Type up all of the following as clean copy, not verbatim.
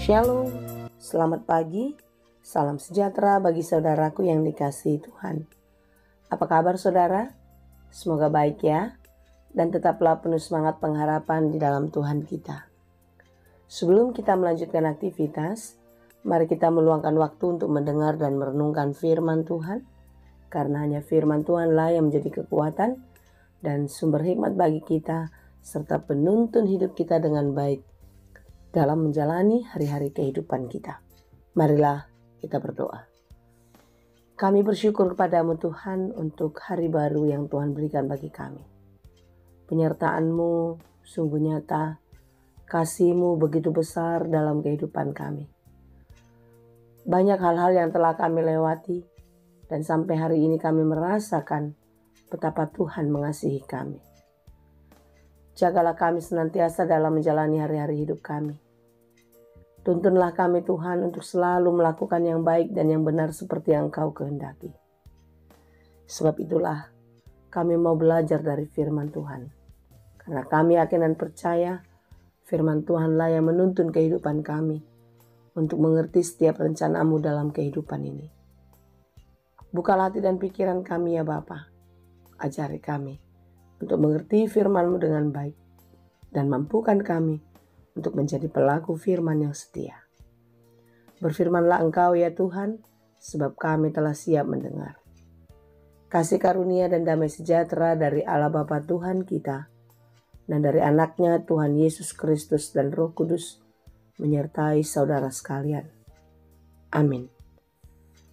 Shalom, selamat pagi, salam sejahtera bagi saudaraku yang dikasihi Tuhan. Apa kabar saudara? Semoga baik ya, dan tetaplah penuh semangat pengharapan di dalam Tuhan kita. Sebelum kita melanjutkan aktivitas, mari kita meluangkan waktu untuk mendengar dan merenungkan firman Tuhan, karena hanya firman Tuhanlah yang menjadi kekuatan dan sumber hikmat bagi kita, serta penuntun hidup kita dengan baik dalam menjalani hari-hari kehidupan kita. Marilah kita berdoa. Kami bersyukur kepadamu Tuhan untuk hari baru yang Tuhan berikan bagi kami. Penyertaan-Mu sungguh nyata, kasih-Mu begitu besar dalam kehidupan kami. Banyak hal-hal yang telah kami lewati, dan sampai hari ini kami merasakan betapa Tuhan mengasihi kami. Jagalah kami senantiasa dalam menjalani hari-hari hidup kami. Tuntunlah kami Tuhan untuk selalu melakukan yang baik dan yang benar seperti yang Engkau kehendaki. Sebab itulah kami mau belajar dari firman Tuhan. Karena kami yakin dan percaya firman Tuhanlah yang menuntun kehidupan kami untuk mengerti setiap rencana-Mu dalam kehidupan ini. Bukalah hati dan pikiran kami ya Bapa. Ajari kami untuk mengerti firman-Mu dengan baik dan mampukan kami untuk menjadi pelaku firman yang setia. Berfirmanlah Engkau ya Tuhan, sebab kami telah siap mendengar. Kasih karunia dan damai sejahtera dari Allah Bapa Tuhan kita, dan dari anaknya Tuhan Yesus Kristus dan Roh Kudus, menyertai saudara sekalian. Amin.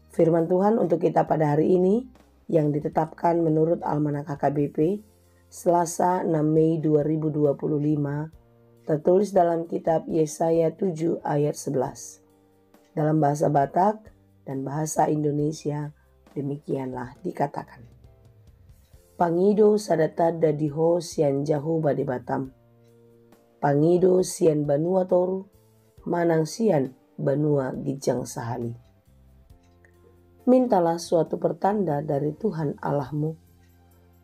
Firman Tuhan untuk kita pada hari ini, yang ditetapkan menurut Almanak HKBP, Selasa 6 Mei 2025, tertulis dalam kitab Yesaya 7 ayat 11. Dalam bahasa Batak dan bahasa Indonesia demikianlah dikatakan. Pangido sadatada diho sian jahu bade batam. Pangido sian banua toru, manang sian banua gijang sahali. Mintalah suatu pertanda dari Tuhan Allahmu.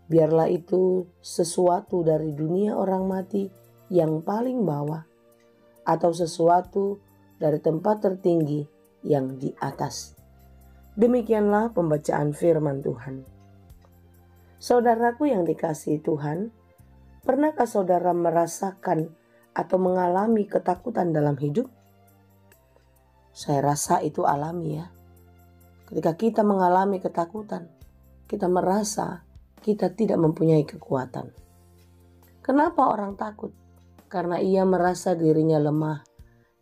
Biarlah itu sesuatu dari dunia orang mati yang paling bawah, atau sesuatu dari tempat tertinggi yang di atas. Demikianlah pembacaan firman Tuhan. Saudaraku yang dikasihi Tuhan, pernahkah saudara merasakan atau mengalami ketakutan dalam hidup? Saya rasa itu alami ya. Ketika kita mengalami ketakutan, kita merasa kita tidak mempunyai kekuatan. Kenapa orang takut? Karena ia merasa dirinya lemah,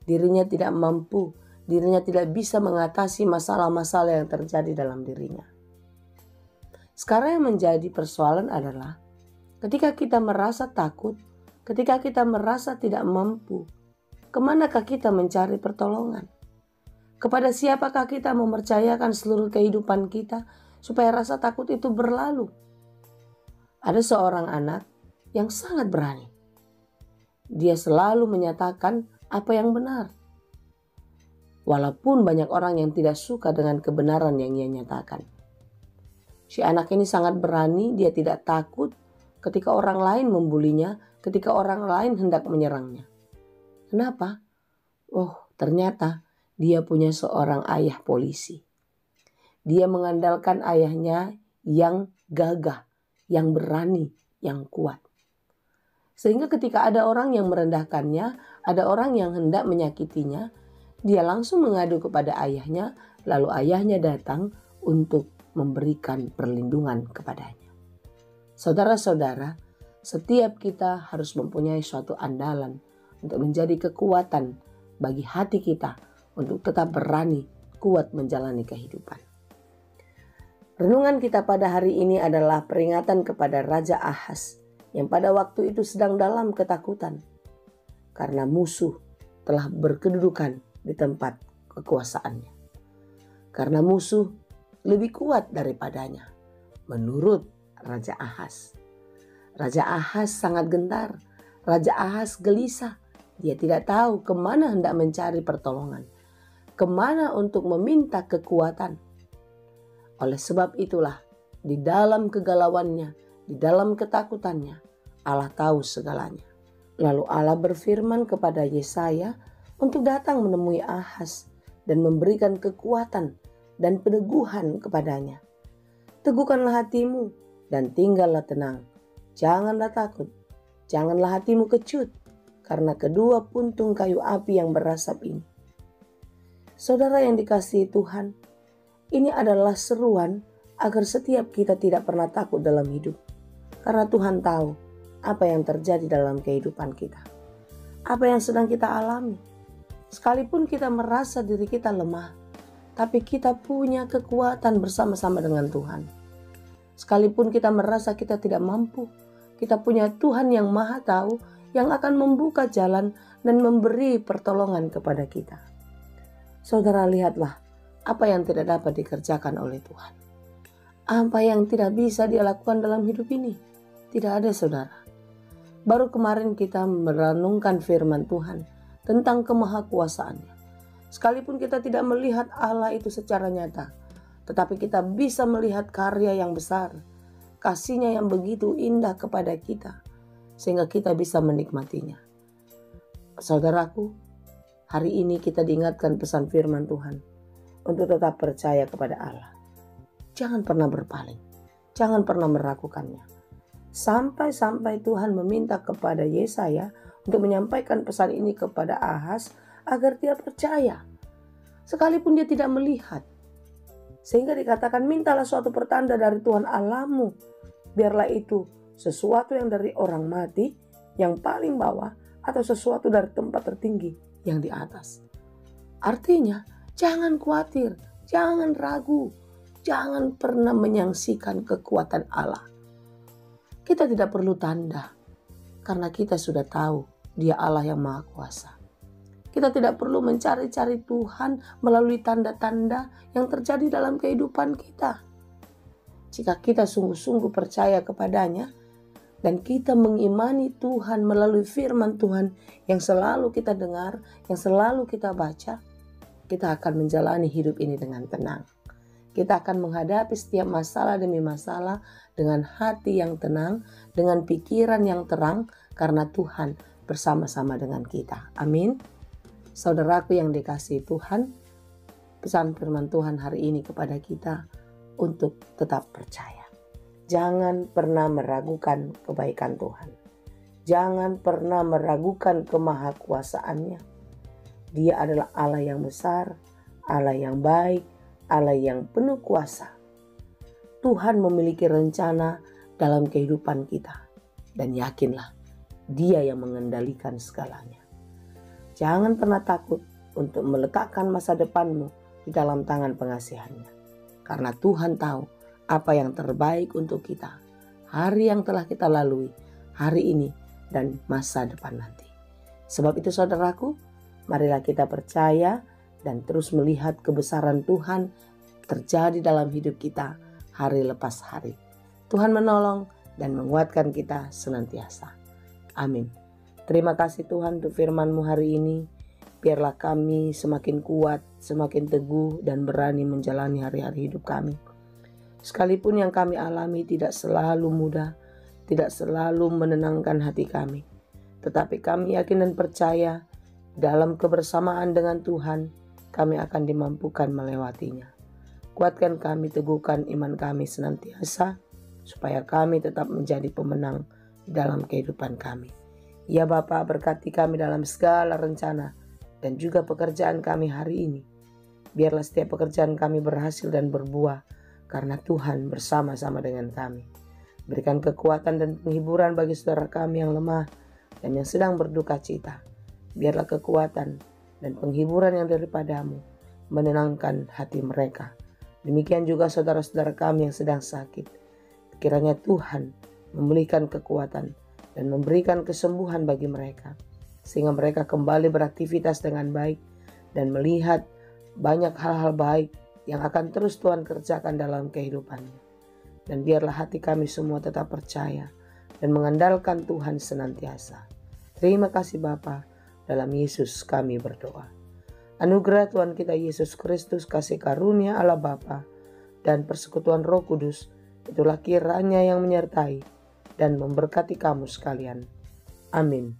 dirinya tidak mampu, dirinya tidak bisa mengatasi masalah-masalah yang terjadi dalam dirinya. Sekarang yang menjadi persoalan adalah ketika kita merasa takut, ketika kita merasa tidak mampu, kemanakah kita mencari pertolongan? Kepada siapakah kita mempercayakan seluruh kehidupan kita supaya rasa takut itu berlalu? Ada seorang anak yang sangat berani. Dia selalu menyatakan apa yang benar. Walaupun banyak orang yang tidak suka dengan kebenaran yang ia nyatakan. Si anak ini sangat berani, dia tidak takut ketika orang lain membulinya, ketika orang lain hendak menyerangnya. Kenapa? Oh, ternyata dia punya seorang ayah polisi. Dia mengandalkan ayahnya yang gagah, yang berani, yang kuat. Sehingga ketika ada orang yang merendahkannya, ada orang yang hendak menyakitinya, dia langsung mengadu kepada ayahnya, lalu ayahnya datang untuk memberikan perlindungan kepadanya. Saudara-saudara, setiap kita harus mempunyai suatu andalan untuk menjadi kekuatan bagi hati kita untuk tetap berani, kuat menjalani kehidupan. Renungan kita pada hari ini adalah peringatan kepada Raja Ahaz, yang pada waktu itu sedang dalam ketakutan karena musuh telah berkedudukan di tempat kekuasaannya. Karena musuh lebih kuat daripadanya, menurut Raja Ahaz. Raja Ahaz sangat gentar, Raja Ahaz gelisah. Dia tidak tahu kemana hendak mencari pertolongan, kemana untuk meminta kekuatan. Oleh sebab itulah, di dalam kegalauannya, di dalam ketakutannya, Allah tahu segalanya. Lalu Allah berfirman kepada Yesaya untuk datang menemui Ahaz dan memberikan kekuatan dan peneguhan kepadanya. Teguhkanlah hatimu dan tinggallah tenang. Janganlah takut, janganlah hatimu kecut karena kedua puntung kayu api yang berasap ini. Saudara yang dikasihi Tuhan, ini adalah seruan agar setiap kita tidak pernah takut dalam hidup. Karena Tuhan tahu apa yang terjadi dalam kehidupan kita. Apa yang sedang kita alami. Sekalipun kita merasa diri kita lemah, tapi kita punya kekuatan bersama-sama dengan Tuhan. Sekalipun kita merasa kita tidak mampu, kita punya Tuhan yang Maha Tahu yang akan membuka jalan dan memberi pertolongan kepada kita. Saudara, lihatlah apa yang tidak dapat dikerjakan oleh Tuhan. Apa yang tidak bisa Dia lakukan dalam hidup ini. Tidak ada, saudara. Baru kemarin kita merenungkan firman Tuhan tentang kemahakuasaannya. Sekalipun kita tidak melihat Allah itu secara nyata, tetapi kita bisa melihat karya yang besar, kasih-Nya yang begitu indah kepada kita, sehingga kita bisa menikmatinya. Saudaraku, hari ini kita diingatkan pesan firman Tuhan untuk tetap percaya kepada Allah. Jangan pernah berpaling, jangan pernah meragukannya. Sampai-sampai Tuhan meminta kepada Yesaya untuk menyampaikan pesan ini kepada Ahaz agar dia percaya. Sekalipun dia tidak melihat. Sehingga dikatakan, mintalah suatu pertanda dari Tuhan Allahmu. Biarlah itu sesuatu yang dari orang mati yang paling bawah atau sesuatu dari tempat tertinggi yang di atas. Artinya, jangan khawatir, jangan ragu, jangan pernah menyaksikan kekuatan Allah. Kita tidak perlu tanda, karena kita sudah tahu Dia Allah yang Maha Kuasa. Kita tidak perlu mencari-cari Tuhan melalui tanda-tanda yang terjadi dalam kehidupan kita. Jika kita sungguh-sungguh percaya kepadanya, dan kita mengimani Tuhan melalui firman Tuhan yang selalu kita dengar, yang selalu kita baca, kita akan menjalani hidup ini dengan tenang. Kita akan menghadapi setiap masalah demi masalah dengan hati yang tenang, dengan pikiran yang terang, karena Tuhan bersama-sama dengan kita. Amin. Saudaraku yang dikasihi Tuhan, pesan firman Tuhan hari ini kepada kita untuk tetap percaya. Jangan pernah meragukan kebaikan Tuhan. Jangan pernah meragukan kemahakuasaannya. Dia adalah Allah yang besar, Allah yang baik, Allah yang penuh kuasa. Tuhan memiliki rencana dalam kehidupan kita. Dan yakinlah, Dia yang mengendalikan segalanya. Jangan pernah takut untuk meletakkan masa depanmu di dalam tangan pengasihan-Nya. Karena Tuhan tahu apa yang terbaik untuk kita. Hari yang telah kita lalui, hari ini, dan masa depan nanti. Sebab itu saudaraku, marilah kita percaya dan terus melihat kebesaran Tuhan terjadi dalam hidup kita hari lepas hari. Tuhan menolong dan menguatkan kita senantiasa. Amin. Terima kasih Tuhan untuk firman-Mu hari ini. Biarlah kami semakin kuat, semakin teguh dan berani menjalani hari-hari hidup kami. Sekalipun yang kami alami tidak selalu mudah, tidak selalu menenangkan hati kami. Tetapi kami yakin dan percaya dalam kebersamaan dengan Tuhan, kami akan dimampukan melewatinya. Kuatkan kami, teguhkan iman kami senantiasa, supaya kami tetap menjadi pemenang dalam kehidupan kami. Ya Bapa, berkati kami dalam segala rencana dan juga pekerjaan kami hari ini. Biarlah setiap pekerjaan kami berhasil dan berbuah, karena Tuhan bersama-sama dengan kami. Berikan kekuatan dan penghiburan bagi saudara kami yang lemah dan yang sedang berduka cita. Biarlah kekuatan dan penghiburan yang daripadamu menenangkan hati mereka. Demikian juga saudara-saudara kami yang sedang sakit. Kiranya Tuhan memulihkan kekuatan dan memberikan kesembuhan bagi mereka, sehingga mereka kembali beraktivitas dengan baik dan melihat banyak hal-hal baik yang akan terus Tuhan kerjakan dalam kehidupannya. Dan biarlah hati kami semua tetap percaya dan mengandalkan Tuhan senantiasa. Terima kasih Bapa. Dalam Yesus kami berdoa. Anugerah Tuhan kita Yesus Kristus, kasih karunia Allah Bapa, dan persekutuan Roh Kudus, itulah kiranya yang menyertai dan memberkati kamu sekalian. Amin.